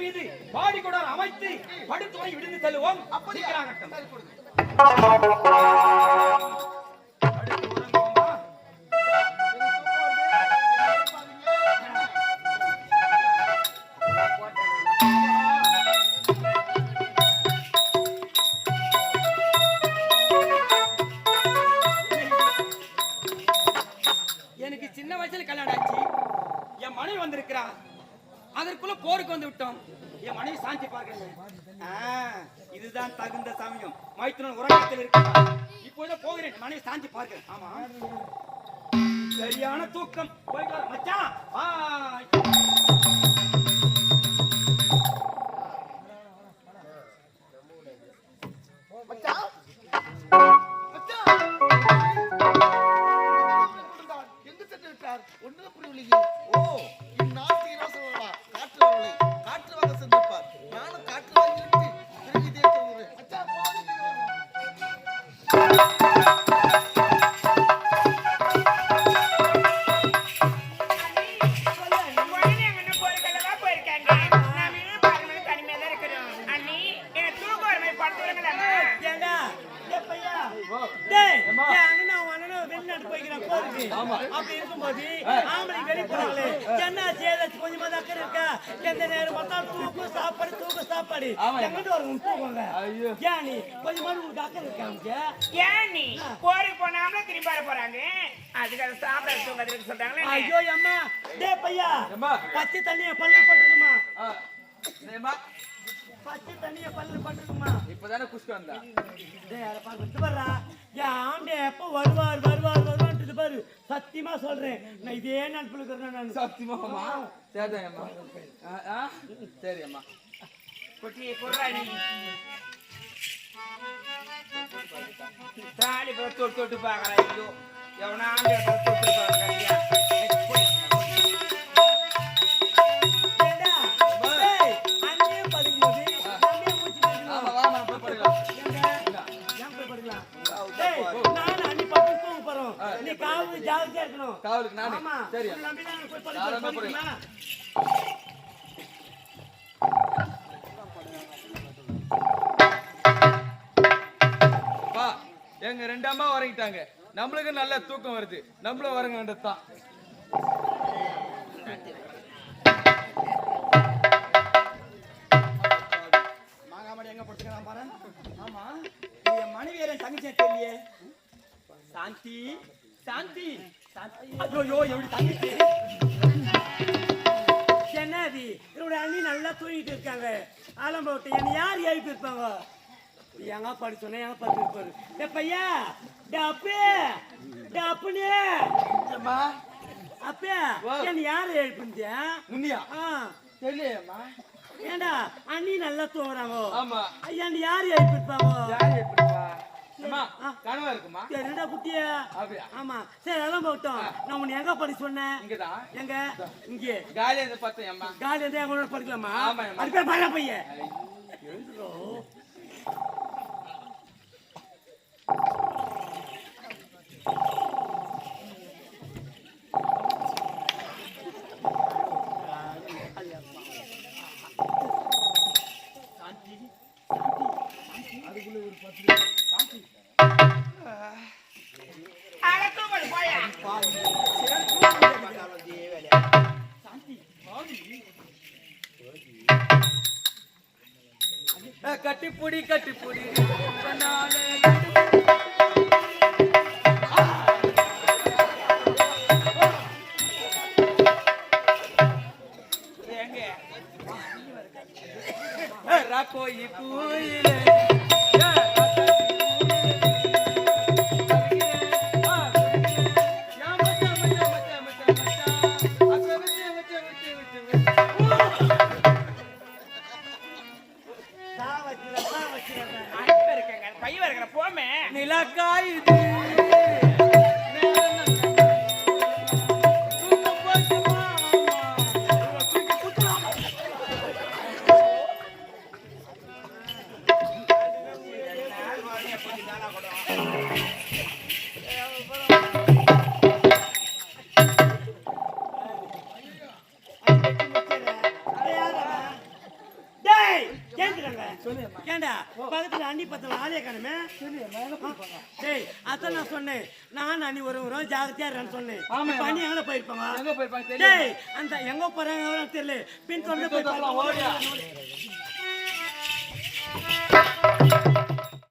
மீது பாடி கூட அமைத்து படுத்துறை விடுத்து செல்வோம். சீக்கிரம் எனக்கு சின்ன வயசுல கல்யாணம் ஆச்சு. என் மனைவி வந்திருக்கிறா. அதற்குள்ள போருக்கு வந்து விட்டோம். என் மனைவி சாந்தி பார்க்கிறேன். இதுதான் தகுந்த சமயம். மைத்துனன் உறக்கத்தில் இருக்கிறார். இப்போதான் போகிறேன். மனைவி சாந்தி பார்க்கிறேன். ஆமா, சரியான தூக்கம். போயிட்டு மச்சான். ஒன்று புரியவில்லையே. ஓ, இந்நாட்டு இலவசங்களா காற்று வரலை, காற்று வாங்க சென்றிருப்பார். நானும் காற்று வாங்கிவிட்டு திரும்பி இதே தருகிறேன். அப்படி இருக்கும்போது ஆம்பளை வெளிப்படுறாங்களே என்ன செய்யறது? கொஞ்சமா அக்கறை இருக்கா? எந்த நேரம் பார்த்தாலும் தூக்கு சாப்பாடு தூக்கு சாப்பாடு எங்கிட்ட ஒரு தூக்குங்க. ஏன் நீ கொஞ்சமா உங்களுக்கு அக்கறை இருக்காங்க? ஏன் நீ போருக்கு போனாமல திரும்பி வர போறாங்க, அதுக்காக சாப்பிட தூங்கிறதுக்கு சொல்றாங்களே. ஐயோ அம்மா, டே பையா, பச்சை தண்ணிய பல்ல போட்டுக்குமா? பச்சை தண்ணிய பல்ல போட்டுக்குமா? இப்பதானே குஷ்கு வந்தா. டேய் அட பாரு வரா. ஏன் ஆம்பளை எப்ப வருவார் பாரு. சத்தியமா சொல்றேன், நான் இதே நினைப்புல இருக்கிறேன். நான் சத்தியமாமா? சரிதாம்மா. சரி அம்மா. குட்டி குர்ராணி தாலி தொட்டு பாக்குறா. ஐயோ எவனா தொட்டு பாக்குறியா? காவலுக்கு நானே. சரி பா, எங்க ரெண்டு அம்மா உறங்கிட்டாங்க. நம்மளுக்கு நல்ல தூக்கம் வருது. நம்மளும் உறங்க வேண்டியதுதான். மாங்காமடி எங்க படுத்துக்கலாம் பாரு. ஆமா, என் மனைவி என் தங்கச்சி தெரியலையே. சாந்தி சாந்தி. ஐயோ எப்படி தங்கச்சி? என்னது என்னோட அண்ணி நல்லா தூங்கிட்டு இருக்காங்க. ஆலம்போட்டு என்ன யார் எழுப்பி இருப்பாங்க? எங்க படி சொன்ன எங்க படுத்து இருப்பாரு. டே பையா, டே அப்பே, டே அப்பனே, அப்பே என்ன யார் எழுப்பிங்க? முன்னியா தெரியலையேம்மா. ஏண்டா அண்ணி நல்லா தூங்குறாங்க. ஆமா, ஐயா யார் எழுப்பி இருப்பாங்க? யார் எழுப்பிருப்பா? கனவா இருக்குமா? சரிடா குட்டியா. ஆமா சரி, அதெல்லாம் போட்டோம். நான் உன்னை எங்க படி சொன்னேன்? இங்கதான். எங்க? இங்கே காலியா இருந்து பார்த்தேன் அம்மா. காலியா இருந்து எங்களோட படிக்கலாமா? ஆமா. அது பேர் பையன் பையன். அதுக்குள்ள ஒரு 10 சாந்தி கட்டிப்புடி கட்டிப்புடி ராக்கோயி பூயிலே நிலக்காய் பக்கத்துல அண்ணி பத்தல ஆளே காணுமே. டேய் அதான் நான் சொன்னேன், நான் அண்ணி ஒரு ஜாகிரதையா இருன்னு சொன்னேன். இப்ப அண்ணி எங்க போயிருப்பாங்க? எங்க போயிருப்பாங்க தெரியல. டேய் அந்த எங்க போறாங்க தெரியல. பின் தொடர்ந்து போய் பார்க்கலாம்.